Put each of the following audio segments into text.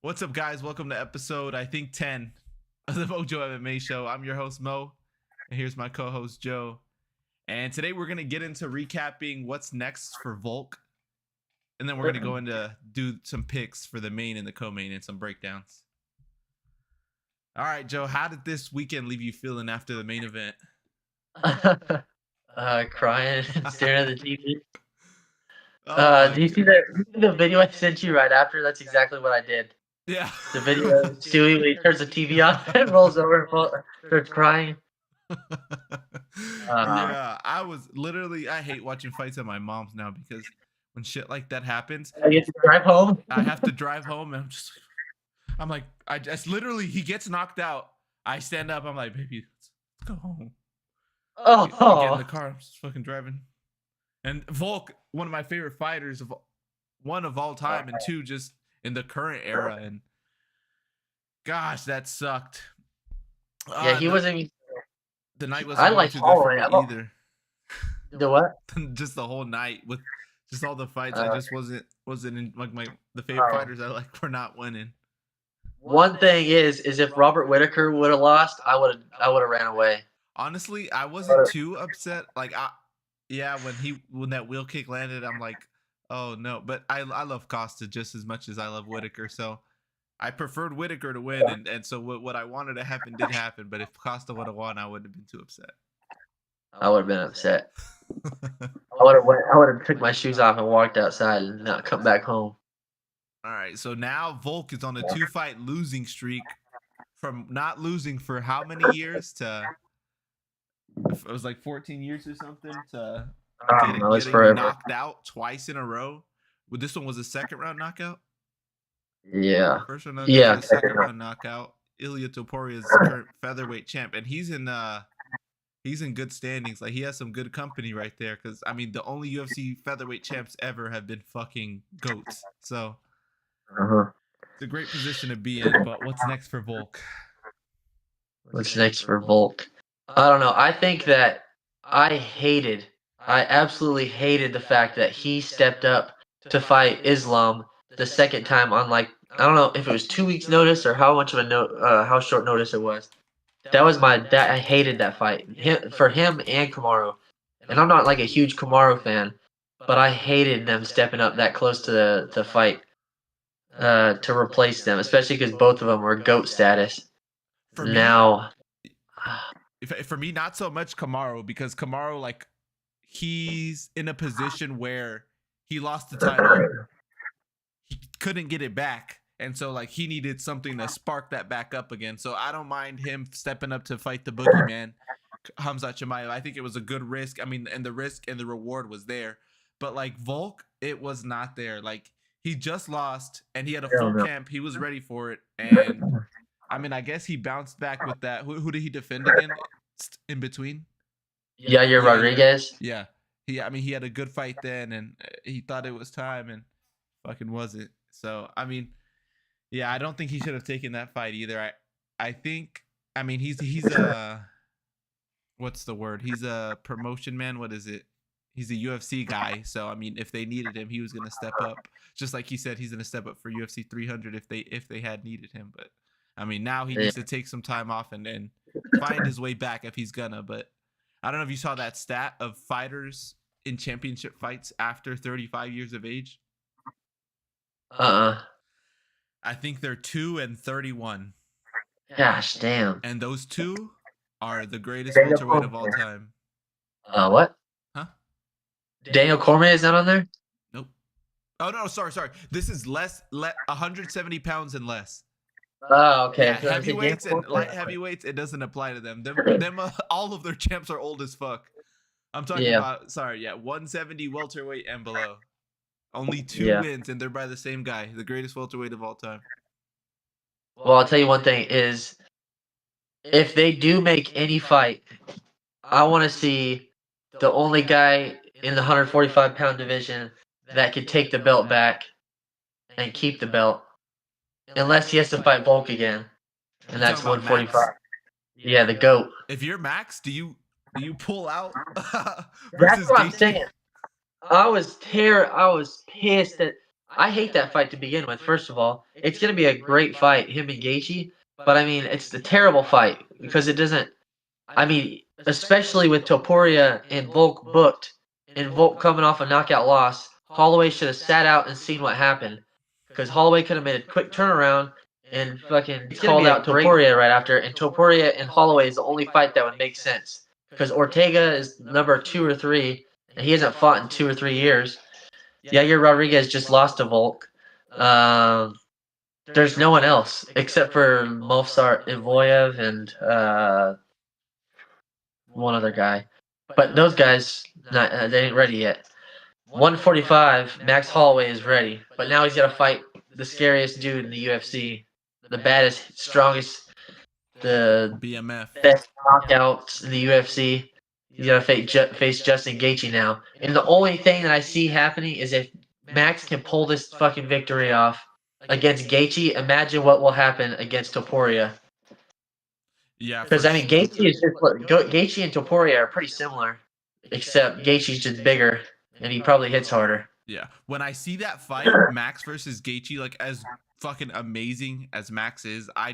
What's up, guys? Welcome to episode, I think, 10 of the Mojo MMA show. I'm your host, Mo, and here's my co-host, Joe. And today we're going to get into recapping what's next for Volk, and then we're going to go into do some picks for the main and the co-main and some breakdowns. All right, Joe, how did this weekend leave you feeling after the main event? Crying and staring at the TV. Oh, do you see the video I sent you right after? That's exactly what I did. yeah. The video of Stewie when he turns the TV on and rolls over and starts crying. Yeah, I hate watching fights at my mom's now because when shit like that happens, I get to drive home. I have to drive home and he gets knocked out. I stand up, I'm like, baby, let's go home. I get in the car, I'm just fucking driving. And Volk, one of my favorite fighters of all time, and two just in the current era, and gosh, that sucked. Yeah, he wasn't. The night wasn't too good for me either. The what? Just the whole night with just all the fights. I just wasn't in like the favorite fighters I like were not winning. One thing is if Robert Whitaker would have lost, I would have ran away. Honestly, I wasn't too upset. Like when that wheel kick landed, I'm like, oh no. But I love Costa just as much as I love Whitaker, so I preferred Whitaker to win, and so what I wanted to happen did happen. But if Costa would have won, I wouldn't have been too upset. I would have been upset. I would have took my shoes off and walked outside and not come back home. All right, so now Volk is on a 2-fight losing streak from not losing for how many years to it was like 14 years or something to getting knocked out twice in a row. Well, this one was a second round knockout. Yeah. First round knockout, second round knockout. Ilia Topuria is the current featherweight champ, and he's in good standings. Like, he has some good company right there, because I mean the only UFC featherweight champs ever have been fucking goats. So it's a great position to be in. But what's next for Volk? What's next for Volk? I don't know. I think that I absolutely hated the fact that he stepped up to fight Islam the second time on, like, I don't know if it was 2 weeks notice or how much of how short notice it was. I hated that fight for him and Kamaru. And I'm not like a huge Kamaru fan, but I hated them stepping up that close to the fight to replace them, especially because both of them were GOAT status. For me, not so much Kamaru, because Kamaru, like, he's in a position where he lost the title. He couldn't get it back. And so, like, he needed something to spark that back up again. So I don't mind him stepping up to fight the boogeyman, Khamzat Chimaev. I think it was a good risk. I mean, and the risk and the reward was there. But, like, Volk, it was not there. Like, he just lost, and he had a full camp. He was ready for it. And, I mean, I guess he bounced back with that. Who did he defend again in between? Yair Rodriguez. Yeah. He had a good fight then, and he thought it was time, and fucking wasn't. So, I mean, yeah, I don't think he should have taken that fight either. I think, I mean, he's a, what's the word? He's a promotion man. What is it? He's a UFC guy. So, I mean, if they needed him, he was going to step up. Just like he said, he's going to step up for UFC 300 if they had needed him. But, I mean, now he needs to take some time off and find his way back if he's gonna. But I don't know if you saw that stat of fighters in championship fights after 35 years of age. I think they're 2 and 31. Gosh damn. And those two are the greatest welterweight of all time. What? Huh? Daniel Cormier is not on there? Nope. Oh no, sorry. This is 170 pounds and less. Oh, okay. Yeah, heavyweights and light heavyweights, it doesn't apply to them. Them all of their champs are old as fuck. I'm talking about 170 welterweight and below. Only 2 wins, and they're by the same guy, the greatest welterweight of all time. Well, I'll tell you one thing is, if they do make any fight, I want to see the only guy in the 145-pound division that could take the belt back and keep the belt, unless he has to fight Volk again, and that's 145. Yeah, the GOAT. If you're Max, do you pull out? That's what I'm saying. I was pissed that I hate that fight to begin with. First of all, it's gonna be a great fight, him and Gaethje. But I mean, it's a terrible fight because it doesn't. I mean, especially with Topuria and Volk booked, and Volk coming off a knockout loss, Holloway should have sat out and seen what happened. Because Holloway could have made a quick turnaround and fucking called out Topuria right after. And Topuria and Holloway is the only fight that would make sense. Because Ortega is number 2 or 3, and he hasn't fought in 2 or 3 years. Yair Rodriguez just lost to Volk. There's no one else except for Movsar Ivoyev and one other guy. But those guys, they ain't ready yet. 145, Max Holloway is ready. But now he's got to fight the scariest dude in the UFC. The baddest, strongest, the BMF. best knockouts in the UFC. He's got to face Justin Gaethje now. And the only thing that I see happening is if Max can pull this fucking victory off against Gaethje, imagine what will happen against Topuria. Yeah, because I mean, Gaethje and Topuria are pretty similar, except Gaethje's just bigger and he probably hits harder. Yeah, when I see that fight, Max versus Gaethje, like as fucking amazing as Max is, I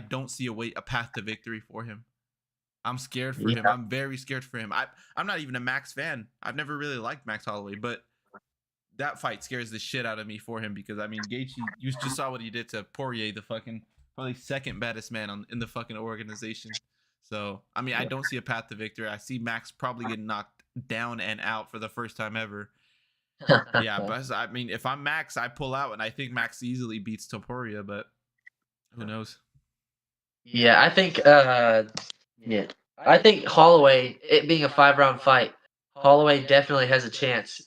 don't see a path to victory for him. I'm scared for him. I'm very scared for him. I'm not even a Max fan. I've never really liked Max Holloway, but that fight scares the shit out of me for him because I mean, Gaethje, you just saw what he did to Poirier, the fucking probably second baddest man in the fucking organization. So I mean, I don't see a path to victory. I see Max probably getting knocked down and out for the first time ever. Yeah, but I mean, if I'm Max, I pull out, and I think Max easily beats Topuria, but who knows? Yeah, I think I think Holloway, it being a 5-round fight, Holloway definitely has a chance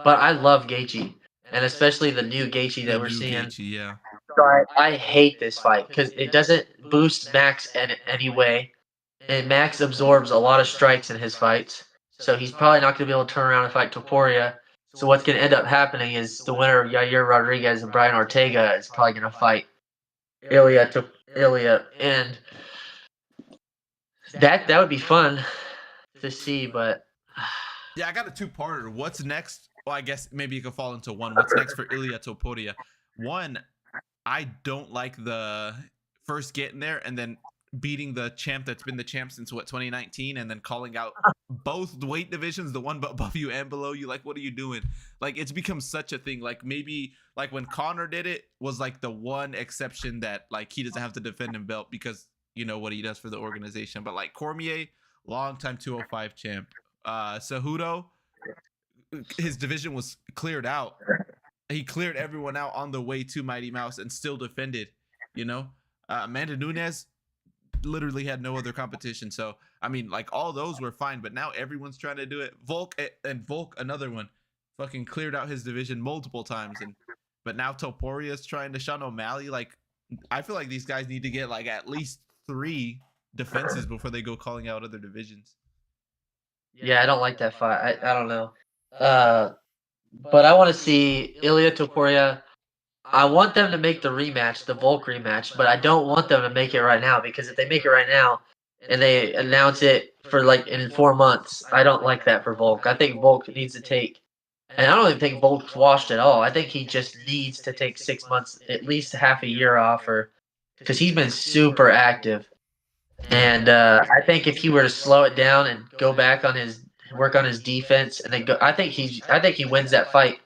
but I love Gaethje, and especially the new Gaethje that we're seeing. Gaethje, yeah. So I hate this fight because it doesn't boost Max in any way, and Max absorbs a lot of strikes in his fights, so he's probably not going to be able to turn around and fight Topuria. So what's going to end up happening is the winner of Yair Rodriguez and Brian Ortega is probably going to fight Ilia, and that would be fun to see, but yeah, I got a two-parter. What's next? Well, I guess maybe you could fall into one. What's next for Ilia Topuria? One, I don't like the first getting there and then beating the champ that's been the champ since 2019, and then calling out both weight divisions, the one above you and below you. Like, what are you doing? Like, it's become such a thing. Like, maybe like when Conor did it was like the one exception that like he doesn't have to defend him belt because you know what he does for the organization. But like Cormier, longtime 205 champ. Cejudo, his division was cleared out. He cleared everyone out on the way to Mighty Mouse and still defended, you know. Amanda Nunes literally had no other competition. So, I mean, like all those were fine, but now everyone's trying to do it. Volk, another one, fucking cleared out his division multiple times. But now Topuria's trying to Sean O'Malley. Like, I feel like these guys need to get like at least 3 defenses before they go calling out other divisions. Yeah, I don't like that fight. I don't know. But I want to see Ilia Topuria. I want them to make the rematch, the Volk rematch, but I don't want them to make it right now because if they make it right now and they announce it for like in 4 months, I don't like that for Volk. I think Volk needs to take, and I don't even think Volk's washed at all. I think he just needs to take 6 months, at least half a year off, because he's been super active. And I think if he were to slow it down and go back on work on his defense, and then go, I think he wins that fight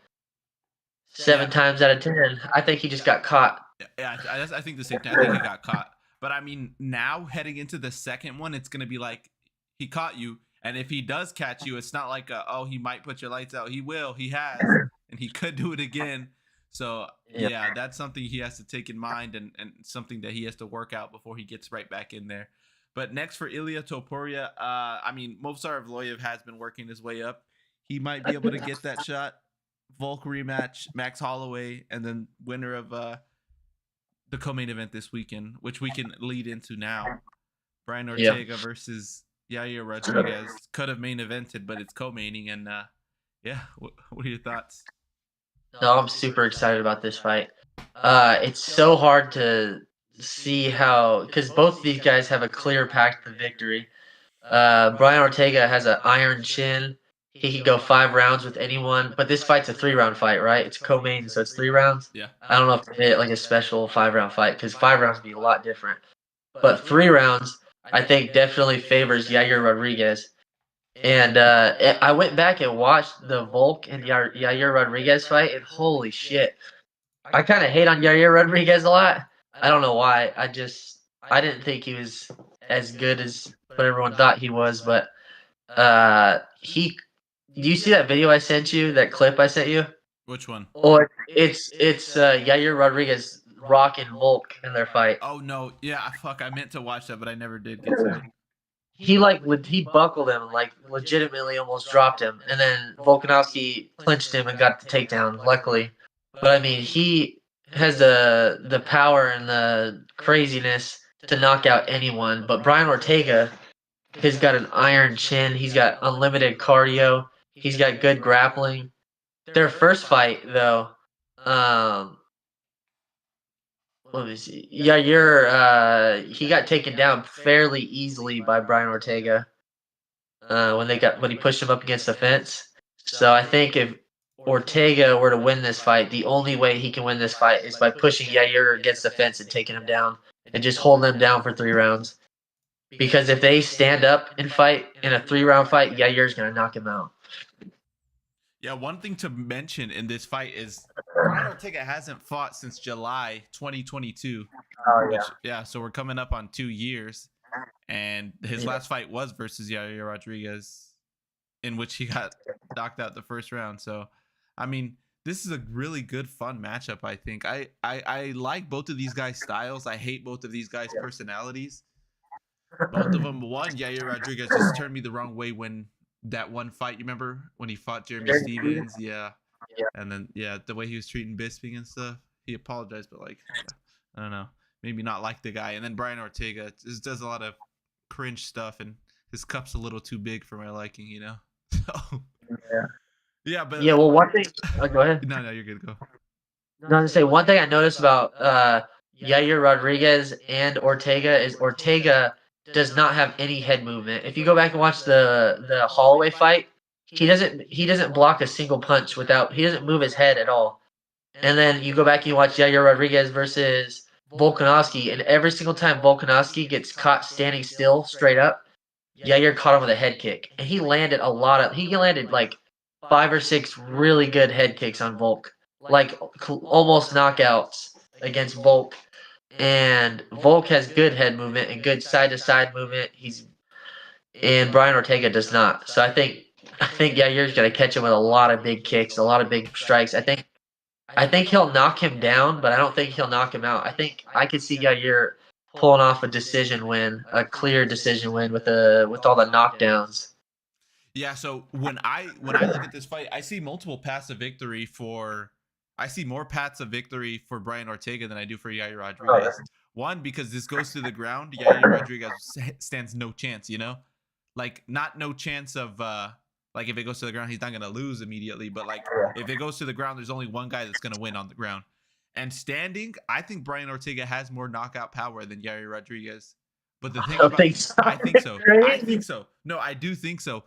7 times out of 10. I think he just got caught. Yeah, I think the same thing. I think he got caught. But I mean, now heading into the second one, it's gonna be like he caught you, and if he does catch you, it's not like he might put your lights out. He will. He has, and he could do it again. So yeah, that's something he has to take in mind, and something that he has to work out before he gets right back in there. But next for Ilia Topuria, I mean, Movsar Evloev has been working his way up. He might be able to get that shot. Volk rematch, Max Holloway, and then winner of the co-main event this weekend, which we can lead into now. Brian Ortega versus Yair Rodriguez. Could have main evented, but it's co-maining, and what are your thoughts? No, I'm super excited about this fight. It's so hard to see how, because both of these guys have a clear path to victory. Brian Ortega has an iron chin. he could go 5 rounds with anyone. But this fight's a 3-round fight, right? It's co-main, so it's 3 rounds. Yeah. I don't know if they made it like a special 5-round fight because 5 rounds would be a lot different. But 3 rounds, I think, definitely favors Yair Rodriguez. And I went back and watched the Volk and Yair Rodriguez fight, and holy shit. I kind of hate on Yair Rodriguez a lot. I don't know why. I didn't think he was as good as what everyone thought he was, but do you see that video I sent you, that clip I sent you? Which one? Or it's Yair Rodriguez rocking Volk in their fight. Oh no, yeah, fuck, I meant to watch that, but I never did get to it. He buckled him and like legitimately almost dropped him, and then Volkanovski clinched him and got the takedown, luckily. But I mean, he has the power and the craziness to knock out anyone. But Brian Ortega, he's got an iron chin. He's got unlimited cardio. He's got good grappling. Their first fight, though, let me see. Yair, he got taken down fairly easily by Brian Ortega when he pushed him up against the fence. So I think if Ortega were to win this fight, the only way he can win this fight is by pushing Yair against the fence and taking him down and just holding him down for 3 rounds. Because if they stand up and fight in a 3-round fight, Yair's gonna knock him out. Yeah, one thing to mention in this fight is Brian Ortega hasn't fought since July 2022. Oh yeah. So we're coming up on 2 years, and his last fight was versus Yair Rodriguez, in which he got knocked out the first round. So, I mean, this is a really good, fun matchup. I think I like both of these guys' styles. I hate both of these guys' personalities. Both of them. One, Yair Rodriguez just turned me the wrong way when that one fight. You remember when he fought Jeremy Stevens? Yeah. And then the way he was treating Bisping and stuff. He apologized, but like, I don't know, maybe not like the guy. And then Brian Ortega just does a lot of cringe stuff, and his cup's a little too big for my liking, you know. So but well, one thing. Go ahead. No, you're good. Go. No, I was gonna say one thing I noticed about Yair Rodriguez and Ortega is Ortega does not have any head movement. If you go back and watch the Holloway fight, he doesn't block a single punch he doesn't move his head at all. And then you go back and you watch Yair Rodriguez versus Volkanovski, and every single time Volkanovski gets caught standing still straight up, Yair caught him with a head kick, and he landed like 5 or 6 really good head kicks on Volk, like almost knockouts against Volk. And Volk has good head movement and good side-to-side movement. And Brian Ortega does not. So I think Yair's gonna catch him with a lot of big kicks, a lot of big strikes. I think he'll knock him down, but I don't think he'll knock him out. I think I could see Yair pulling off a decision win, a clear decision win with all the knockdowns. Yeah. So when I look at this fight, I see multiple paths of victory I see more paths of victory for Brian Ortega than I do for Yair Rodriguez. One, because this goes to the ground, Yair Rodriguez stands no chance, you know? Like, not no chance of, like, if it goes to the ground, he's not going to lose immediately. But, like, if it goes to the ground, there's only one guy that's going to win on the ground. And standing, I think Brian Ortega has more knockout power than Yair Rodriguez. But the thing I think so. I think so. No, I do think so.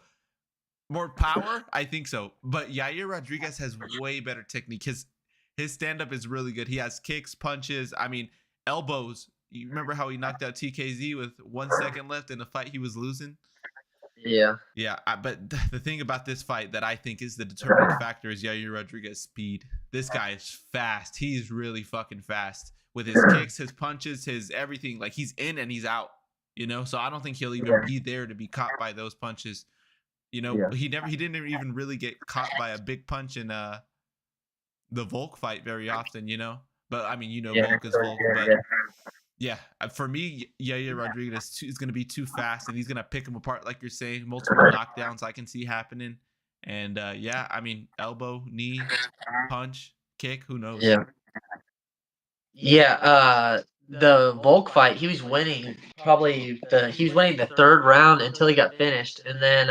More power? I think so. But Yair Rodriguez has way better technique. His stand-up is really good. He has kicks, punches, I mean, elbows. You remember how he knocked out TKZ with 1 second left in a fight he was losing? Yeah. Yeah, but the thing about this fight that I think is the determining factor is Yair Rodriguez's speed. This guy is fast. He's really fucking fast with his kicks, his punches, his everything. Like, he's in and he's out, you know? So I don't think he'll even be there to be caught by those punches. You know, he didn't even really get caught by a big punch in the Volk fight very often, you know. But I mean, Volk is Volk. But for me, Yair Rodriguez is going to be too fast, and he's going to pick him apart, like you're saying. Multiple knockdowns I can see happening, and I mean, elbow, knee, punch, kick. Who knows? The Volk fight, he was winning the 3rd round until he got finished, and then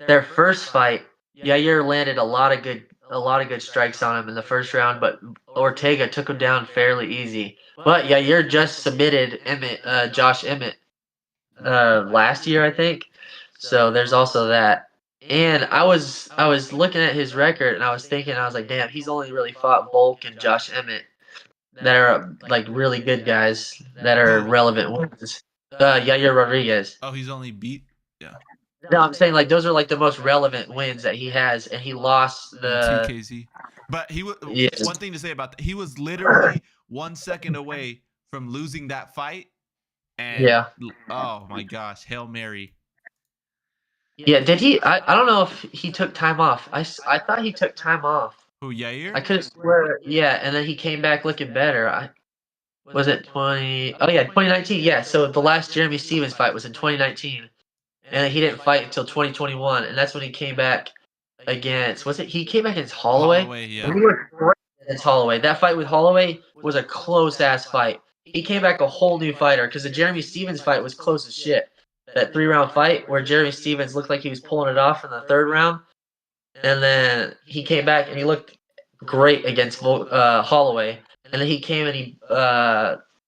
their first fight, Yair landed a lot of good strikes on him in the first round, but Ortega took him down fairly easy. But Yair just submitted Josh Emmett last year, I think. So there's also that. And I was looking at his record and I was thinking, I was like, damn, he's only really fought Volk and Josh Emmett that are like really good guys that are Who? relevant ones. Yair Rodriguez. Oh, he's only beat. Yeah. No, I'm saying like those are like the most relevant wins that he has, and he lost And the TKZ. But he was yes. one thing to say about that. He was literally 1 second away from losing that fight. And Yeah. oh my gosh, Hail Mary. Yeah, did he? I don't know if he took time off. I thought he took time off. Who, Yair? I could swear, yeah, and then he came back looking better. Was it 20? Oh yeah, 2019. Yeah, so the last Jeremy Stevens fight was in 2019, and he didn't fight until 2021, and that's when he came back against. Was it? He came back against Holloway. Holloway, yeah. And he was great against Holloway. That fight with Holloway was a close ass fight. He came back a whole new fighter because the Jeremy Stevens fight was close as shit. That 3-round fight where Jeremy Stevens looked like he was pulling it off in the third round, and then he came back and he looked great against Holloway. And then he came and he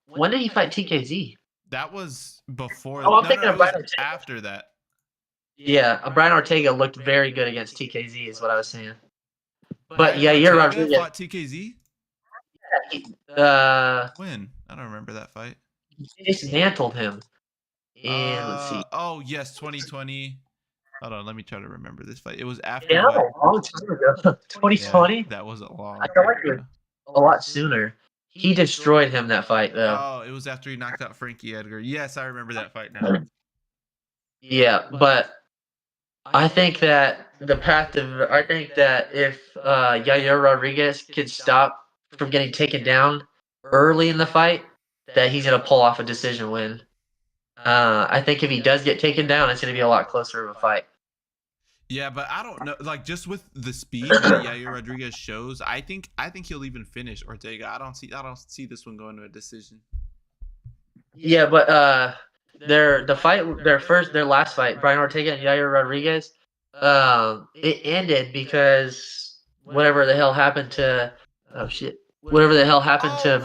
when did he fight TKZ? That was before. Oh, I'm thinking of Brian it was Ortega. after that. Yeah, Brian Ortega looked very good against TKZ, is what I was saying. But yeah, Ortega you're Rodriguez. fought TKZ? When? I don't remember that fight. He dismantled him. And let's see. Oh yes, 2020. Hold on, let me try to remember this fight. It was after. Yeah, a long time ago. 2020. Yeah, that wasn't long. I feel like it was a lot sooner. He destroyed him that fight though. Oh, it was after he knocked out Frankie Edgar. Yes, I remember that fight now. Yeah, but I think that I think that if Yair Rodriguez can stop from getting taken down early in the fight, that he's gonna pull off a decision win. I think if he does get taken down, it's gonna be a lot closer of a fight. Yeah, but I don't know. Like just with the speed that Yair Rodriguez shows, I think he'll even finish Ortega. I don't see this one going to a decision. Yeah, but their last fight, Brian Ortega and Yair Rodriguez, it ended because whatever the hell happened to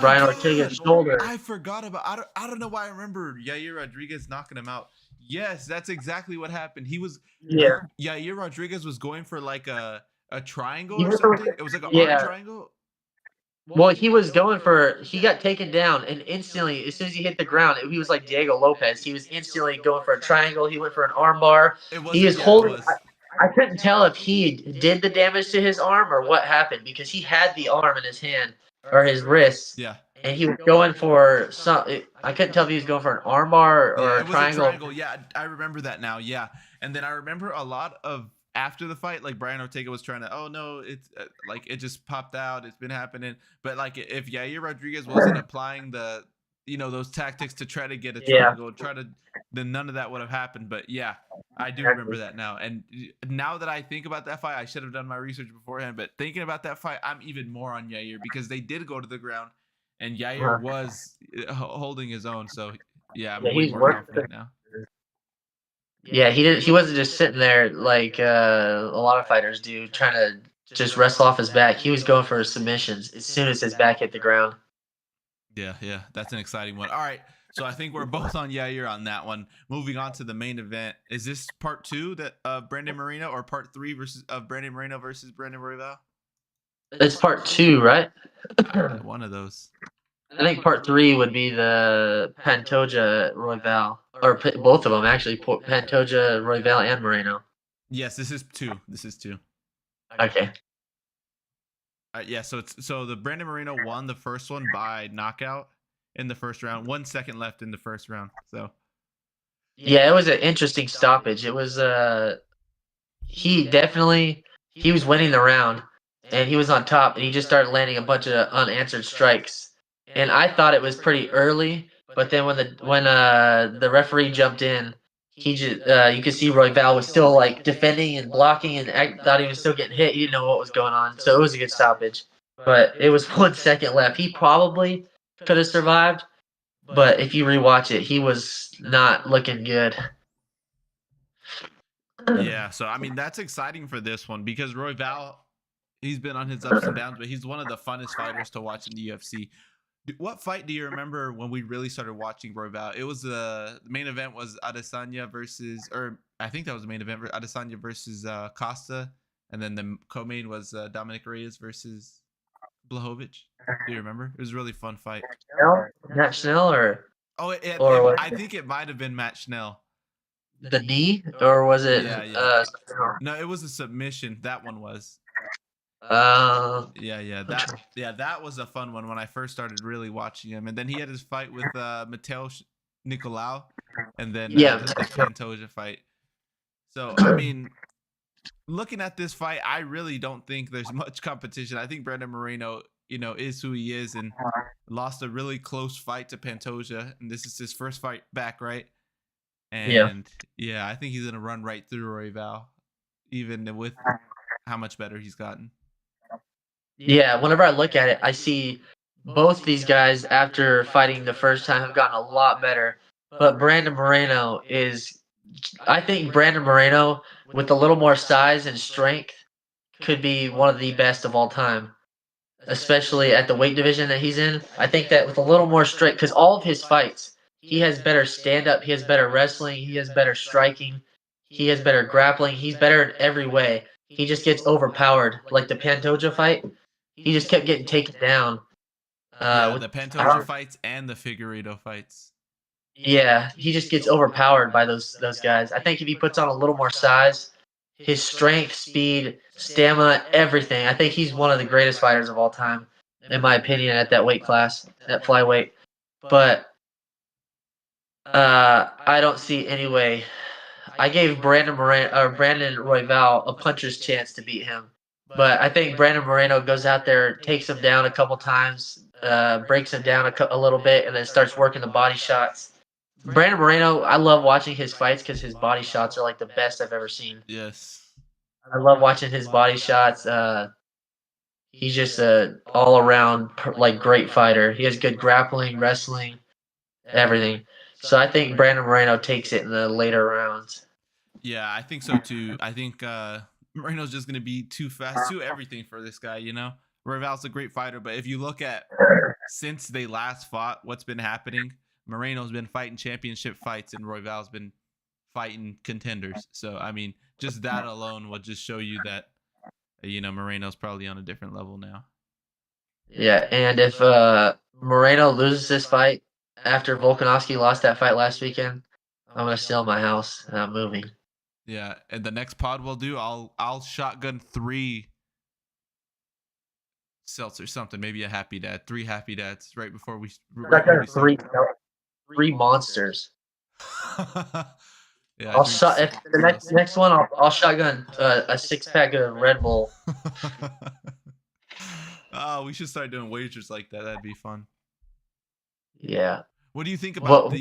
Brian Ortega's shoulder. I forgot about. I don't know why I remember Yair Rodriguez knocking him out. Yes, that's exactly what happened. He was Yair Rodriguez was going for like a triangle or something. It was like an arm triangle. Well, he got taken down, and instantly, as soon as he hit the ground, he was like Diego Lopez. He was instantly going for a triangle. He went for an arm bar. He was holding. I couldn't tell if he did the damage to his arm or what happened because he had the arm in his hand or his wrist. Yeah. And he was going for some. I couldn't tell if he was going for an arm bar or a triangle. Yeah, I remember that now. Yeah, and then I remember a lot of after the fight, like Brian Ortega was trying to. Oh no, it's like it just popped out. It's been happening. But like if Yair Rodriguez wasn't applying the those tactics to try to get a triangle, then none of that would have happened. But yeah, I do remember that now. And now that I think about that fight, I should have done my research beforehand. But thinking about that fight, I'm even more on Yair because they did go to the ground. And Yair was holding his own, so yeah, I'm way more confident now. Yeah, he wasn't just sitting there like a lot of fighters do, trying to just wrestle off his back. He was going for submissions as soon as his back hit the ground. Yeah, that's an exciting one. All right, so I think we're both on Yair on that one. Moving on to the main event, is this part 2 that Brandon Moreno or part 3 of Brandon Moreno versus Brandon Royval? It's part 2, right? One of those. I think part 3 would be the Pantoja Royval, or both of them actually. Pantoja, Royval, and Moreno. Yes, this is 2. Okay. Yeah, so the Brandon Moreno won the first one by knockout in the first round. 1 second left in the first round. So. Yeah, it was an interesting stoppage. It was he was winning the round. And he was on top, and he just started landing a bunch of unanswered strikes. And I thought it was pretty early, but then when the referee jumped in, he just you could see Royval was still like defending and blocking, and I thought he was still getting hit. He didn't know what was going on, so it was a good stoppage. But it was 1 second left. He probably could have survived, but if you rewatch it, he was not looking good. Yeah, so I mean that's exciting for this one because Royval. He's been on his ups and downs, but he's one of the funnest fighters to watch in the UFC. What fight do you remember when we really started watching Royval? It was the main event was Adesanya versus, or I think that was the main event, Adesanya versus Costa, and then the co-main was Dominic Reyes versus Blachowicz. Do you remember? It was a really fun fight. Matt Snell Oh, or what? I think it might have been Matt Schnell. The knee, or was it? Yeah. No, it was a submission. That one was. Yeah. That was a fun one when I first started really watching him. And then he had his fight with Mateusz Nicolau, and then Yeah. the Pantoja fight. So I mean, looking at this fight, I really don't think there's much competition. I think Brandon Moreno, is who he is, and lost a really close fight to Pantoja, and this is his first fight back, right? And yeah, I think he's gonna run right through Royval, even with how much better he's gotten. Yeah, whenever I look at it, I see both these guys after fighting the first time have gotten a lot better. But Brandon Moreno I think Brandon Moreno, with a little more size and strength, could be one of the best of all time, especially at the weight division that he's in. I think that with a little more strength, because all of his fights, he has better stand-up, he has better wrestling, he has better striking, he has better grappling, he's better in every way. He just gets overpowered. Like the Pantoja fight, he just kept getting taken down. The Pantoja fights and the Figueiredo fights. Yeah, he just gets overpowered by those guys. I think if he puts on a little more size, his strength, speed, stamina, everything, I think he's one of the greatest fighters of all time, in my opinion, at that weight class, at flyweight. But I don't see any way. I gave Brandon Royval a puncher's chance to beat him. But I think Brandon Moreno goes out there, takes him down a couple times, breaks him down a little bit, and then starts working the body shots. Brandon Moreno, I love watching his fights because his body shots are like the best I've ever seen. Yes. I love watching his body shots. He's just a all around like great fighter. He has good grappling, wrestling, everything. So I think Brandon Moreno takes it in the later rounds. Yeah, I think so too. I think Moreno's just gonna be too fast, too everything for this guy. Royval's a great fighter, but if you look at since they last fought, what's been happening? Moreno's been fighting championship fights, and Royval's been fighting contenders. So I mean, just that alone will just show you that Moreno's probably on a different level now. Yeah, and if Moreno loses this fight after Volkanovski lost that fight last weekend, I'm gonna sell my house and I'm moving. Yeah, and the next pod we'll do, I'll shotgun 3 Celts or something, maybe a happy dad, 3 happy dads right before we. Three monsters. Yeah, I'll shot if the next one. I'll shotgun a 6-pack of Red Bull. Oh, we should start doing wagers like that. That'd be fun. Yeah. What do you think about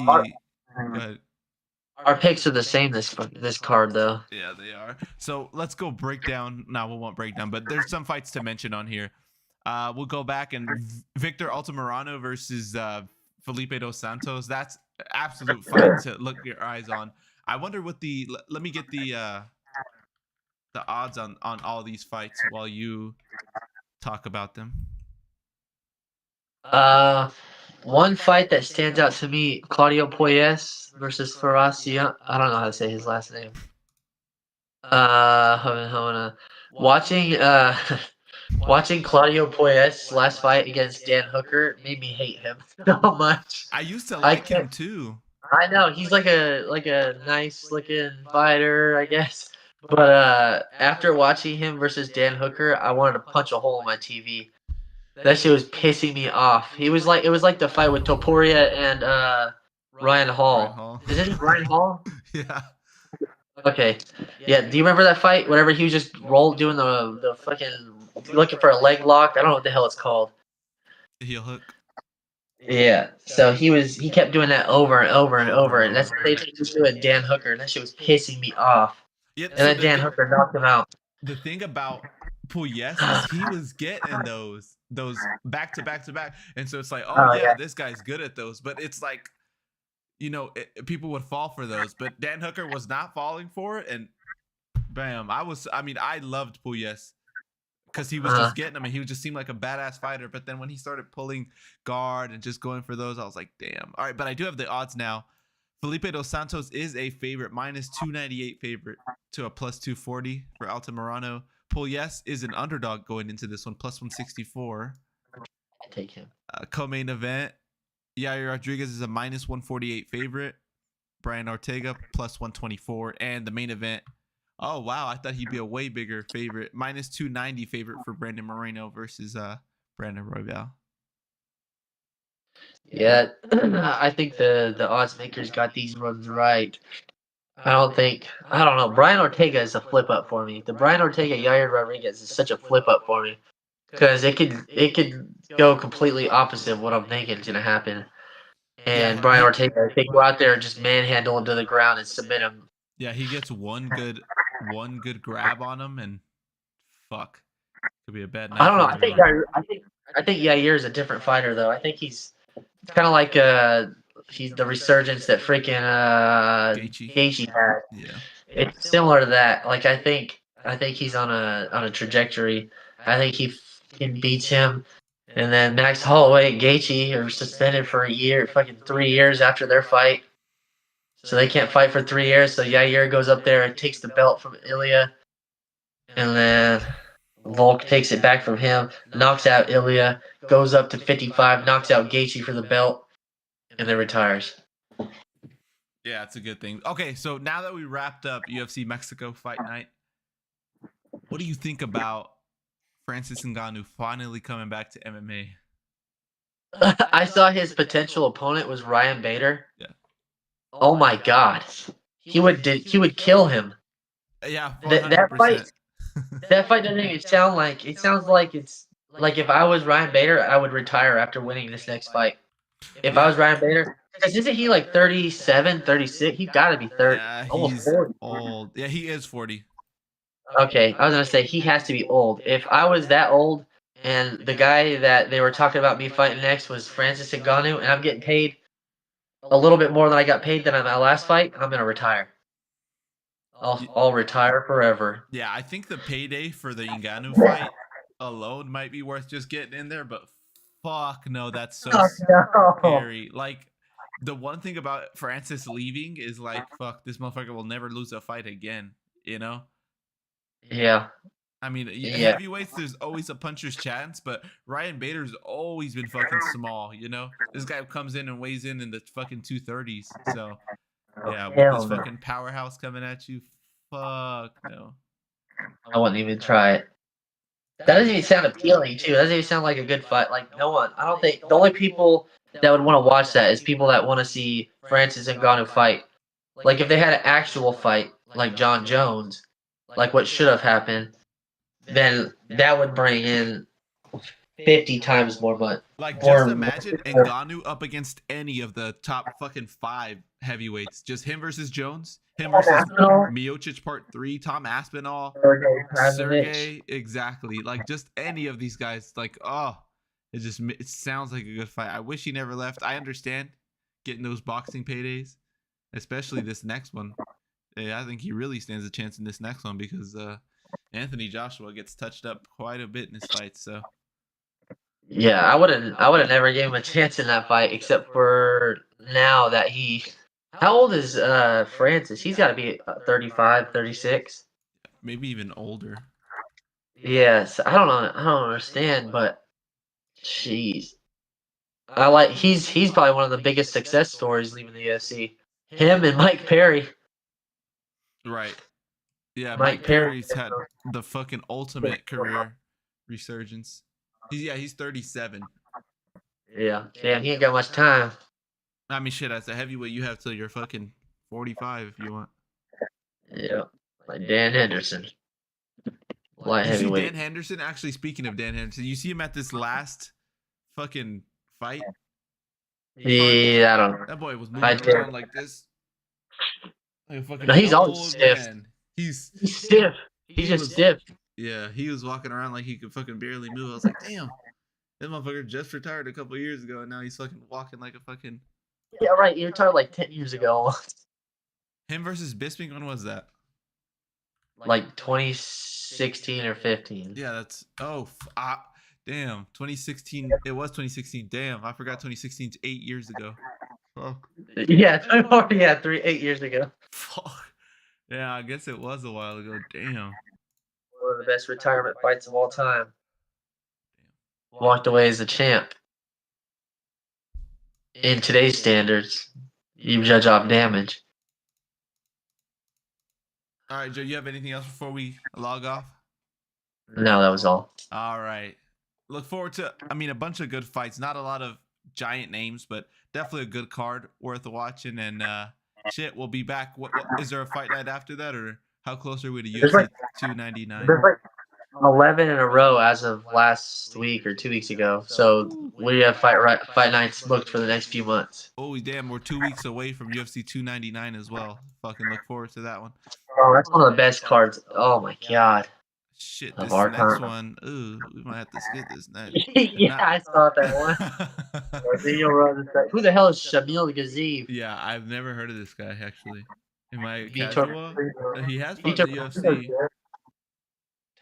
our picks are the same this card though? Yeah, they are. So let's go break down. No, we won't break down, but there's some fights to mention on here. We'll go back and Victor Altamirano versus Felipe dos Santos. That's absolute fight to look your eyes on. I wonder what let me get the odds on all these fights while you talk about them. One fight that stands out to me: Claudio Puelles versus Faracion. I don't know how to say his last name. Watching Claudio Puelles' last fight against Dan Hooker made me hate him so much. I used to like him too. I know he's like a nice looking fighter, I guess. But after watching him versus Dan Hooker, I wanted to punch a hole in my TV. That shit was pissing me off. It was like the fight with Topuria and Ryan Hall. Is it Ryan Hall? Yeah. Okay. Yeah. Do you remember that fight? Whenever he was just doing the fucking looking for a leg lock. I don't know what the hell it's called. Heel hook. Yeah. So he kept doing that over and over and over, and that's what they just do with Dan Hooker. And that shit was pissing me off. Yeah, and then Dan Hooker knocked him out. The thing about Puelles is he was getting those back to back to back, and so it's like, this guy's good at those. But it's like, people would fall for those, but Dan Hooker was not falling for it, and bam, I loved Puelles. because he was just getting him and he just seemed like a badass fighter. But then when he started pulling guard and just going for those, I was like, damn. All right, but I do have the odds now. Felipe Dos Santos is a favorite, minus 298 favorite to a plus 240 for Altamirano. Pugliese is an underdog going into this one, plus 164. I take him. Co-main event, Yair Rodriguez is a minus 148 favorite. Brian Ortega plus 124. And the main event, oh, wow, I thought he'd be a way bigger favorite. Minus 290 favorite for Brandon Moreno versus Brandon Royval. Yeah, I think the odds makers got these runs right. I don't know. Brian Ortega is a flip up for me. The Brian Ortega Yair Rodriguez is such a flip up for me because it could go completely opposite of what I'm thinking is gonna happen. And Brian Ortega, if they go out there and just manhandle him to the ground and submit him. Yeah, he gets one good grab on him, and fuck, could be a bad night. I don't know. I think Yair is a different fighter though. I think he's kind of like he's the resurgence that freaking Gaethje had. Yeah, it's similar to that. Like I think he's on a trajectory. I think he can beat him. And then Max Holloway and Gaethje are suspended for a year, fucking 3 years after their fight. So they can't fight for 3 years. So Yair goes up there and takes the belt from Ilia. And then Volk takes it back from him, knocks out Ilia, goes up to 55, knocks out Gaethje for the belt, and then retires. Yeah, it's a good thing. Okay, so now that we wrapped up UFC Mexico Fight Night, what do you think about Francis Ngannou finally coming back to MMA? I saw his potential opponent was Ryan Bader. Yeah. Oh my God, he would kill him. Yeah, 100%. That fight doesn't even sound like. It sounds like it's like if I was Ryan Bader, I would retire after winning this next fight. If I was Ryan Bader, because isn't he like 37, 36? He's got to be 30. Yeah, almost 40. Old. Yeah, he is 40. Okay, I was gonna say he has to be old. If I was that old, and the guy that they were talking about me fighting next was Francis Ngannou, and I'm getting paid a little bit more than I got paid than on my last fight, I'm gonna retire. I'll retire forever. Yeah, I think the payday for the Ngannou fight alone might be worth just getting in there, but fuck no, that's so scary. Like, the one thing about Francis leaving is like, fuck, this motherfucker will never lose a fight again, you know? Yeah. I mean, heavyweights, there's always a puncher's chance, but Ryan Bader's always been fucking small, you know? This guy comes in and weighs in the fucking 230s, so... Yeah, with this fucking powerhouse coming at you, fuck no. I wouldn't even try it. That doesn't even sound appealing, too. That doesn't even sound like a good fight. Like, no one, I don't think, the only people that would want to watch that is people that want to see Francis Ngannou fight. Like, if they had an actual fight, like John Jones, like what should have happened, then that would bring in 50 times more money. Like, just imagine Ngannou up against any of the top fucking 5 heavyweights. Just him versus Jones, him versus Miocic Part 3, Tom Aspinall, Sergey, exactly. Like, just any of these guys. Like, oh, it sounds like a good fight. I wish he never left. I understand getting those boxing paydays, especially this next one. Yeah, I think he really stands a chance in this next one because Anthony Joshua gets touched up quite a bit in his fights. So. Yeah, I would have never gave him a chance in that fight, except for now that he. How old is Francis? He's got to be 35, 36. Maybe even older. Yes, I don't know. I don't understand, but jeez, he's probably one of the biggest success stories leaving the UFC. Him and Mike Perry. Right. Yeah, Mike Perry's had the fucking ultimate career resurgence. He's 37. Yeah, damn, he ain't got much time. I mean, shit, as a heavyweight, you have till you're fucking 45 if you want. Yeah, like Dan Henderson. Light you heavyweight. see Dan Henderson? Actually, speaking of Dan Henderson, you see him at this last fucking fight? Yeah, I don't know. That boy was moving around like this. Like a fucking he's always stiff. Man. He's stiff. He's just stiff. Yeah, he was walking around like he could fucking barely move. I was like, damn, that motherfucker just retired a couple years ago, and now he's fucking walking like a fucking... Yeah, right. He retired like 10 years ago. Him versus Bisping, when was that? like 2016 or 15. Yeah, that's damn. 2016. It was 2016. Damn, I forgot 2016 is 8 years ago. Fuck. Yeah, 8 years ago. Fuck. Yeah, I guess it was a while ago. Damn. One of the best retirement fights of all time. Walked away as a champ. In today's standards, you judge off damage. All right, Joe, you have anything else before we log off? No, that was all. All right. Look forward to, a bunch of good fights. Not a lot of giant names, but definitely a good card worth watching. And shit, we'll be back. What is there a fight night after that, or how close are we to UFC 299? There's like 11 in a row as of last week or 2 weeks ago. So we have fight nights booked for the next few months. Oh, damn. We're 2 weeks away from UFC 299 as well. Fucking look forward to that one. Oh, that's one of the best cards. Oh, my God. Shit, Of this our next time. one. Ooh, we might have to skip this next. Yeah, I saw that one. Who the hell is Shamil Ghaziv? Yeah, I've never heard of this guy, actually. Am I Vitor- casual? He has fought in the UFC.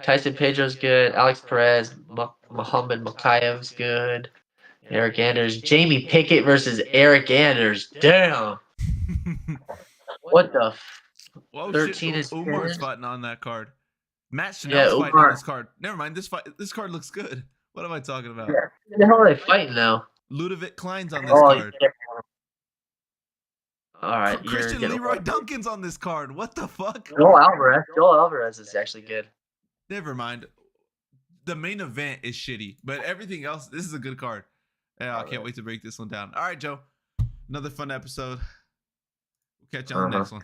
Tyson Pedro's good. Alex Perez. Muhammad Makayev's good. Eric Anders. Jamie Pickett versus Eric Anders. Damn. What the? Whoa, 13 shit. is Umar's 10? fighting on that card. Matt Chanel's fighting on this card. Never mind. This card looks good. What am I talking about? Yeah. Who the hell are they fighting now? Ludovic Klein's on this card. Yeah. All right. Christian Leroy Duncan's on this card. What the fuck? Joel Alvarez is actually good. Never mind. The main event is shitty, but everything else, this is a good card. Yeah, I can't wait to break this one down. All right, Joe. Another fun episode. We'll catch you on the next one.